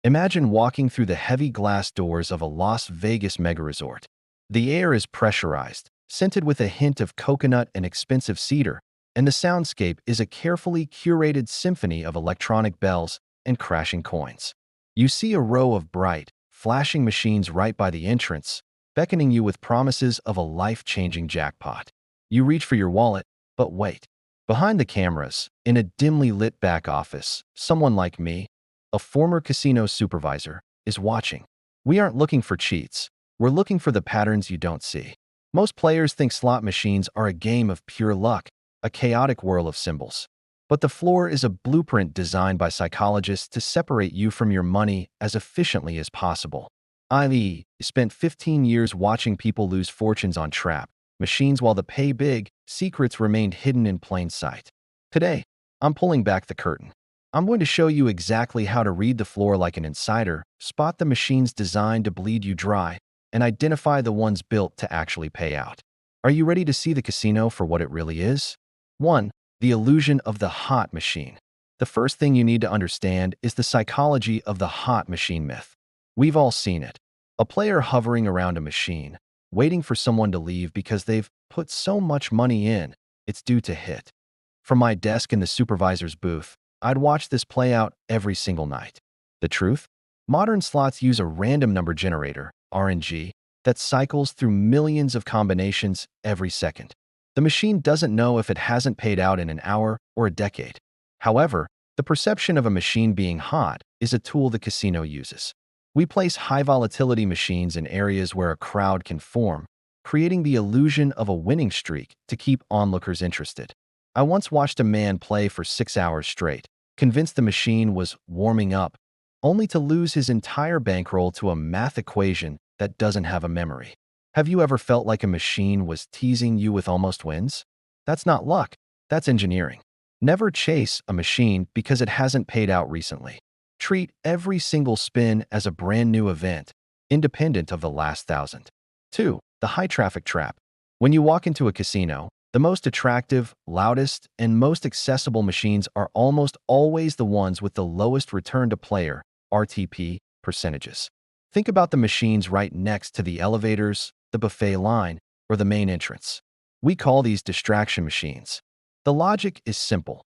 Imagine walking through the heavy glass doors of a Las Vegas mega resort. The air is pressurized, scented with a hint of coconut and expensive cedar, and the soundscape is a carefully curated symphony of electronic bells and crashing coins. You see a row of bright, flashing machines right by the entrance, beckoning you with promises of a life-changing jackpot. You reach for your wallet, but wait. Behind the cameras, in a dimly lit back office, someone like me, a former casino supervisor, is watching. We aren't looking for cheats. We're looking for the patterns you don't see. Most players think slot machines are a game of pure luck, a chaotic whirl of symbols. But the floor is a blueprint designed by psychologists to separate you from your money as efficiently as possible. I.e., spent 15 years watching people lose fortunes on trap machines while the pay big secrets remained hidden in plain sight. Today, I'm pulling back the curtain. I'm going to show you exactly how to read the floor like an insider, spot the machines designed to bleed you dry, and identify the ones built to actually pay out. Are you ready to see the casino for what it really is? 1. The illusion of the hot machine. The first thing you need to understand is the psychology of the hot machine myth. We've all seen it. A player hovering around a machine, waiting for someone to leave because they've put so much money in, it's due to hit. From my desk in the supervisor's booth, I'd watch this play out every single night. The truth? Modern slots use a random number generator, RNG, that cycles through millions of combinations every second. The machine doesn't know if it hasn't paid out in an hour or a decade. However, the perception of a machine being hot is a tool the casino uses. We place high-volatility machines in areas where a crowd can form, creating the illusion of a winning streak to keep onlookers interested. I once watched a man play for 6 hours straight, convinced the machine was warming up, only to lose his entire bankroll to a math equation that doesn't have a memory. Have you ever felt like a machine was teasing you with almost wins? That's not luck, that's engineering. Never chase a machine because it hasn't paid out recently. Treat every single spin as a brand new event, independent of the last 1,000. 2. The high traffic trap. When you walk into a casino, the most attractive, loudest, and most accessible machines are almost always the ones with the lowest return to player, RTP, percentages. Think about the machines right next to the elevators, the buffet line, or the main entrance. We call these distraction machines. The logic is simple.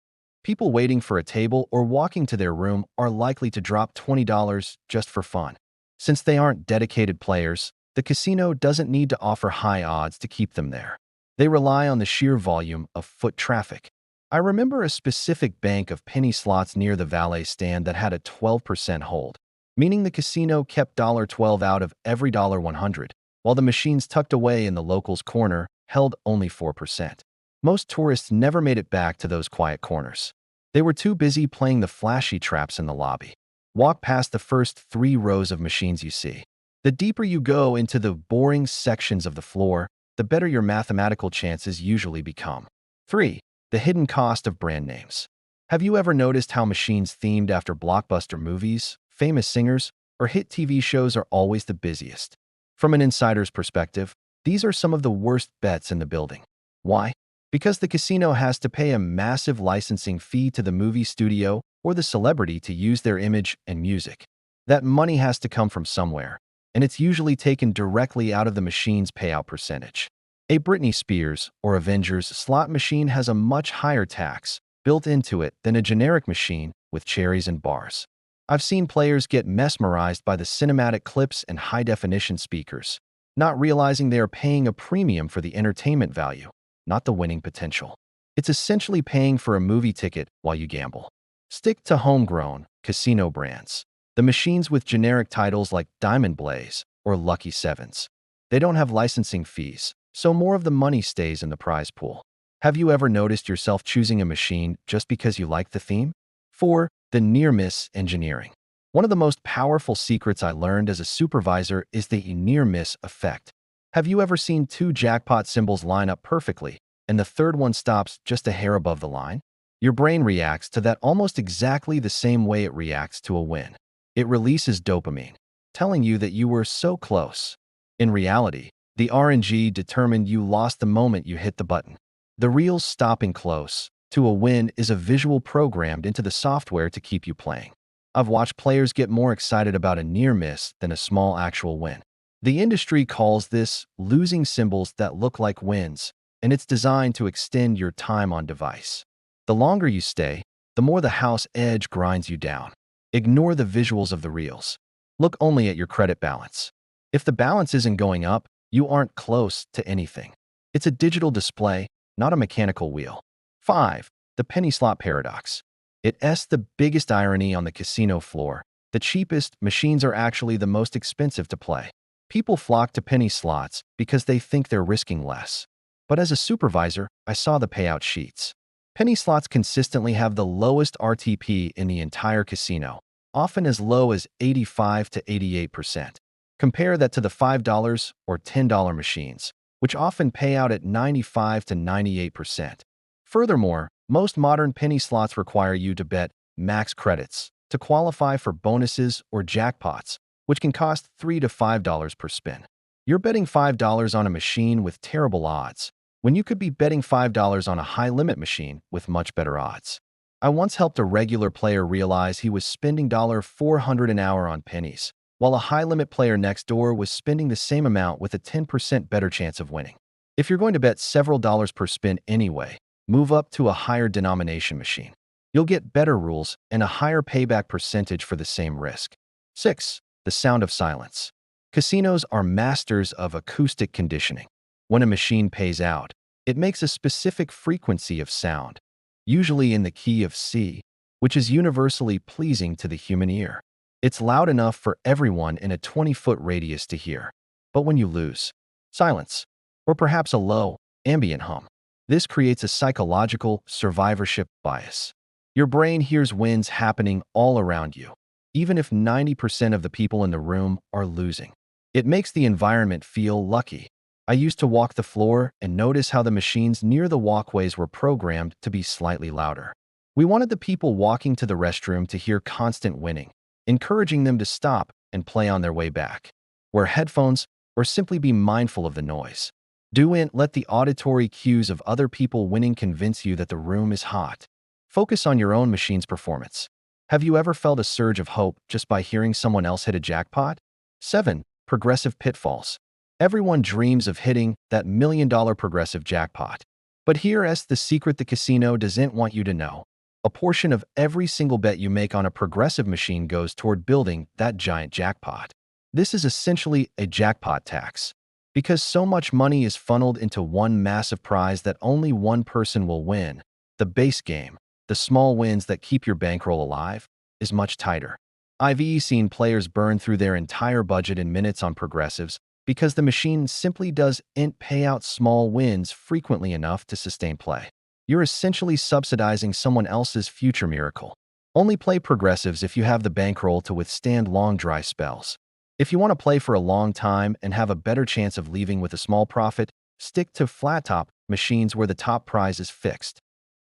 People waiting for a table or walking to their room are likely to drop $20 just for fun. Since they aren't dedicated players, the casino doesn't need to offer high odds to keep them there. They rely on the sheer volume of foot traffic. I remember a specific bank of penny slots near the valet stand that had a 12% hold, meaning the casino kept $12 out of every $100, while the machines tucked away in the locals' corner held only 4%. Most tourists never made it back to those quiet corners. They were too busy playing the flashy traps in the lobby. Walk past the first 3 rows of machines you see. The deeper you go into the boring sections of the floor, the better your mathematical chances usually become. 3. The hidden cost of brand names. Have you ever noticed how machines themed after blockbuster movies, famous singers, or hit TV shows are always the busiest? From an insider's perspective, these are some of the worst bets in the building. Why? Because the casino has to pay a massive licensing fee to the movie studio or the celebrity to use their image and music. That money has to come from somewhere, and it's usually taken directly out of the machine's payout percentage. A Britney Spears or Avengers slot machine has a much higher tax built into it than a generic machine with cherries and bars. I've seen players get mesmerized by the cinematic clips and high-definition speakers, not realizing they are paying a premium for the entertainment value, not the winning potential. It's essentially paying for a movie ticket while you gamble. Stick to homegrown, casino brands. The machines with generic titles like Diamond Blaze or Lucky Sevens. They don't have licensing fees, so more of the money stays in the prize pool. Have you ever noticed yourself choosing a machine just because you like the theme? 4. The near-miss engineering. One of the most powerful secrets I learned as a supervisor is the near-miss effect. Have you ever seen 2 jackpot symbols line up perfectly, and the third one stops just a hair above the line? Your brain reacts to that almost exactly the same way it reacts to a win. It releases dopamine, telling you that you were so close. In reality, the RNG determined you lost the moment you hit the button. The real stopping close to a win is a visual programmed into the software to keep you playing. I've watched players get more excited about a near miss than a small actual win. The industry calls this losing symbols that look like wins, and it's designed to extend your time on device. The longer you stay, the more the house edge grinds you down. Ignore the visuals of the reels. Look only at your credit balance. If the balance isn't going up, you aren't close to anything. It's a digital display, not a mechanical wheel. 5. The penny slot paradox. It's the biggest irony on the casino floor. The cheapest machines are actually the most expensive to play. People flock to penny slots because they think they're risking less. But as a supervisor, I saw the payout sheets. Penny slots consistently have the lowest RTP in the entire casino, often as low as 85 to 88%. Compare that to the $5 or $10 machines, which often pay out at 95 to 98%. Furthermore, most modern penny slots require you to bet max credits to qualify for bonuses or jackpots, which can cost $3 to $5 per spin. You're betting $5 on a machine with terrible odds, when you could be betting $5 on a high-limit machine with much better odds. I once helped a regular player realize he was spending $400 an hour on pennies, while a high-limit player next door was spending the same amount with a 10% better chance of winning. If you're going to bet several dollars per spin anyway, move up to a higher denomination machine. You'll get better rules and a higher payback percentage for the same risk. 6. The sound of silence. Casinos are masters of acoustic conditioning. When a machine pays out, it makes a specific frequency of sound, usually in the key of C, which is universally pleasing to the human ear. It's loud enough for everyone in a 20-foot radius to hear. But when you lose, silence, or perhaps a low, ambient hum, this creates a psychological survivorship bias. Your brain hears wins happening all around you, even if 90% of the people in the room are losing. It makes the environment feel lucky. I used to walk the floor and notice how the machines near the walkways were programmed to be slightly louder. We wanted the people walking to the restroom to hear constant winning, encouraging them to stop and play on their way back. Wear headphones or simply be mindful of the noise. Don't let the auditory cues of other people winning convince you that the room is hot. Focus on your own machine's performance. Have you ever felt a surge of hope just by hearing someone else hit a jackpot? 7. Progressive pitfalls. Everyone dreams of hitting that million-dollar progressive jackpot. But here's the secret the casino doesn't want you to know. A portion of every single bet you make on a progressive machine goes toward building that giant jackpot. This is essentially a jackpot tax. Because so much money is funneled into one massive prize that only one person will win, the base game, the small wins that keep your bankroll alive, is much tighter. I've seen players burn through their entire budget in minutes on progressives because the machine simply doesn't pay out small wins frequently enough to sustain play. You're essentially subsidizing someone else's future miracle. Only play progressives if you have the bankroll to withstand long dry spells. If you want to play for a long time and have a better chance of leaving with a small profit, stick to flat-top machines where the top prize is fixed.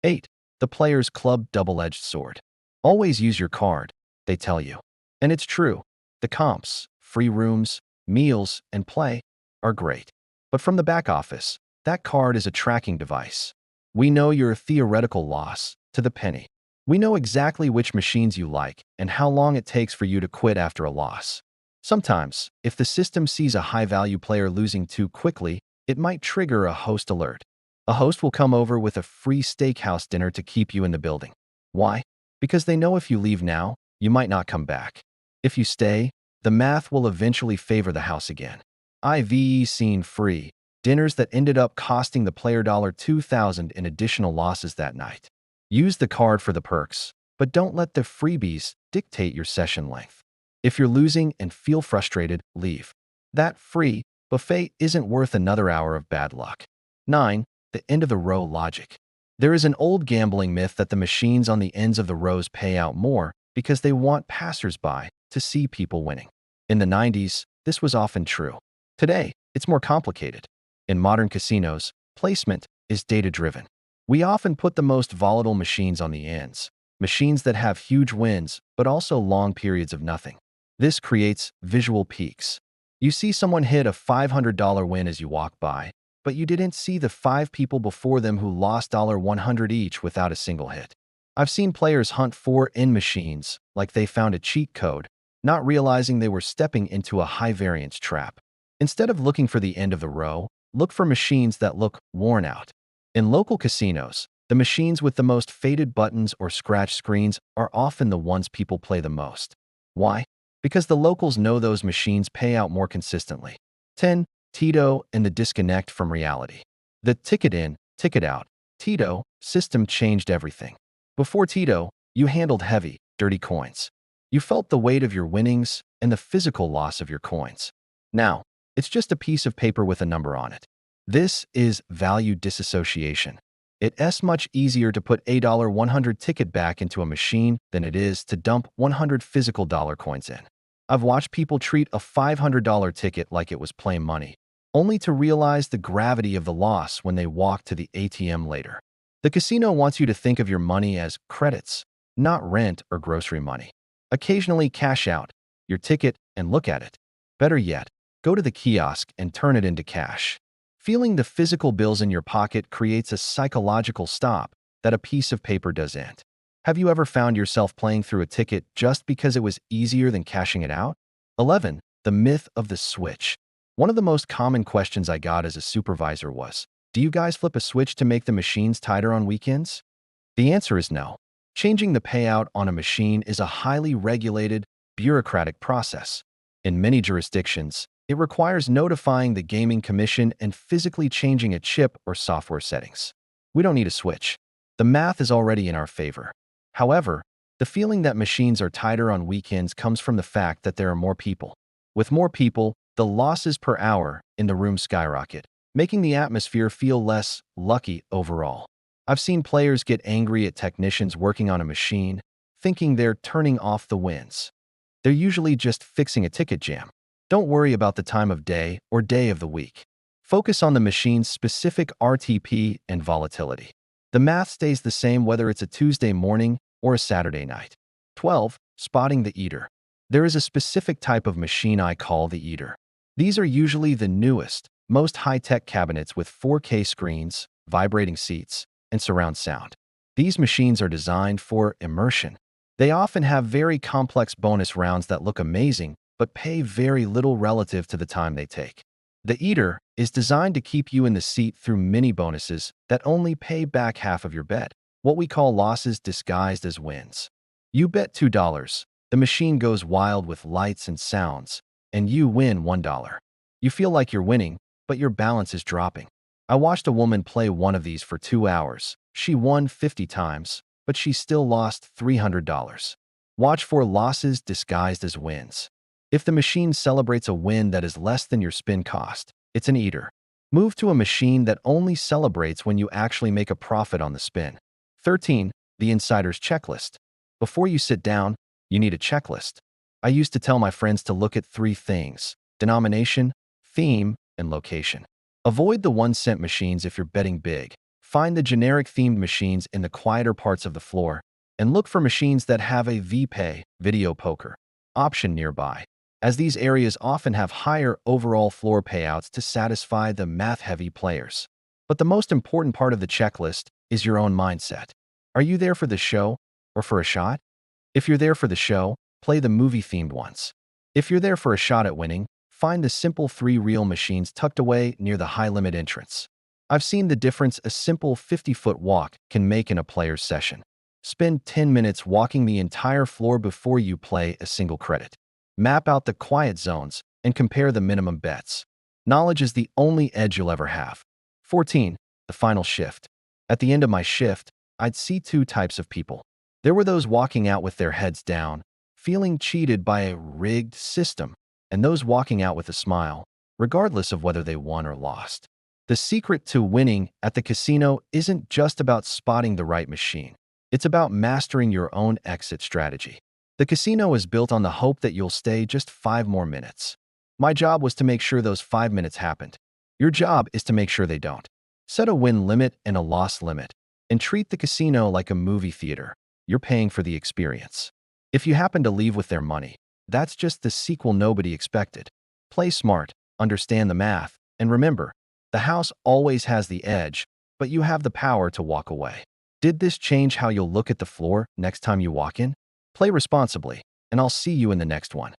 8. The player's club double-edged sword. Always use your card, they tell you. And it's true. The comps, free rooms, meals, and play are great. But from the back office, that card is a tracking device. We know your theoretical loss to the penny. We know exactly which machines you like and how long it takes for you to quit after a loss. Sometimes, if the system sees a high-value player losing too quickly, it might trigger a host alert. A host will come over with a free steakhouse dinner to keep you in the building. Why? Because they know if you leave now, you might not come back. If you stay, the math will eventually favor the house again. I've seen free dinners that ended up costing the player $2,000 in additional losses that night. Use the card for the perks, but don't let the freebies dictate your session length. If you're losing and feel frustrated, leave. That free buffet isn't worth another hour of bad luck. 9. The end of the row logic. There is an old gambling myth that the machines on the ends of the rows pay out more because they want passersby to see people winning. In the 90s, this was often true. Today, it's more complicated. In modern casinos, placement is data-driven. We often put the most volatile machines on the ends, machines that have huge wins but also long periods of nothing. This creates visual peaks. You see someone hit a $500 win as you walk by, but you didn't see the 5 people before them who lost $100 each without a single hit. I've seen players hunt for in machines like they found a cheat code, not realizing they were stepping into a high-variance trap. Instead of looking for the end of the row, look for machines that look worn out. In local casinos, the machines with the most faded buttons or scratch screens are often the ones people play the most. Why? Because the locals know those machines pay out more consistently. 10. Tito and the disconnect from reality. The ticket in, ticket out, Tito system changed everything. Before Tito, you handled heavy, dirty coins. You felt the weight of your winnings and the physical loss of your coins. Now, it's just a piece of paper with a number on it. This is value disassociation. It's much easier to put a $100 ticket back into a machine than it is to dump 100 physical dollar coins in. I've watched people treat a $500 ticket like it was plain money, only to realize the gravity of the loss when they walk to the ATM later. The casino wants you to think of your money as credits, not rent or grocery money. Occasionally cash out your ticket and look at it. Better yet, go to the kiosk and turn it into cash. Feeling the physical bills in your pocket creates a psychological stop that a piece of paper doesn't. Have you ever found yourself playing through a ticket just because it was easier than cashing it out? 11. The myth of the switch. One of the most common questions I got as a supervisor was, do you guys flip a switch to make the machines tighter on weekends? The answer is no. Changing the payout on a machine is a highly regulated, bureaucratic process. In many jurisdictions, it requires notifying the gaming commission and physically changing a chip or software settings. We don't need a switch. The math is already in our favor. However, the feeling that machines are tighter on weekends comes from the fact that there are more people. With more people, the losses per hour in the room skyrocket, making the atmosphere feel less lucky overall. I've seen players get angry at technicians working on a machine, thinking they're turning off the wins. They're usually just fixing a ticket jam. Don't worry about the time of day or day of the week. Focus on the machine's specific RTP and volatility. The math stays the same whether it's a Tuesday morning or a Saturday night. 12. Spotting the eater. There is a specific type of machine I call the eater. These are usually the newest, most high-tech cabinets with 4K screens, vibrating seats, and surround sound. These machines are designed for immersion. They often have very complex bonus rounds that look amazing, but pay very little relative to the time they take. The eater is designed to keep you in the seat through mini bonuses that only pay back half of your bet, what we call losses disguised as wins. You bet $2, the machine goes wild with lights and sounds, and you win $1. You feel like you're winning, but your balance is dropping. I watched a woman play one of these for 2 hours. She won 50 times, but she still lost $300. Watch for losses disguised as wins. If the machine celebrates a win that is less than your spin cost, it's an eater. Move to a machine that only celebrates when you actually make a profit on the spin. 13. The insider's checklist. Before you sit down, you need a checklist. I used to tell my friends to look at 3 things: denomination, theme, and location. Avoid the 1-cent machines if you're betting big. Find the generic themed machines in the quieter parts of the floor, and look for machines that have a VPay, video poker, option nearby, as these areas often have higher overall floor payouts to satisfy the math-heavy players. But the most important part of the checklist is your own mindset. Are you there for the show or for a shot? If you're there for the show, play the movie-themed ones. If you're there for a shot at winning, find the simple 3 reel machines tucked away near the high-limit entrance. I've seen the difference a simple 50-foot walk can make in a player's session. Spend 10 minutes walking the entire floor before you play a single credit. Map out the quiet zones and compare the minimum bets. Knowledge is the only edge you'll ever have. 14. The final shift. At the end of my shift, I'd see 2 types of people. There were those walking out with their heads down, feeling cheated by a rigged system, and those walking out with a smile, regardless of whether they won or lost. The secret to winning at the casino isn't just about spotting the right machine. It's about mastering your own exit strategy. The casino is built on the hope that you'll stay just 5 more minutes. My job was to make sure those 5 minutes happened. Your job is to make sure they don't. Set a win limit and a loss limit, and treat the casino like a movie theater. You're paying for the experience. If you happen to leave with their money, that's just the sequel nobody expected. Play smart, understand the math, and remember, the house always has the edge, but you have the power to walk away. Did this change how you'll look at the floor next time you walk in? Play responsibly, and I'll see you in the next one.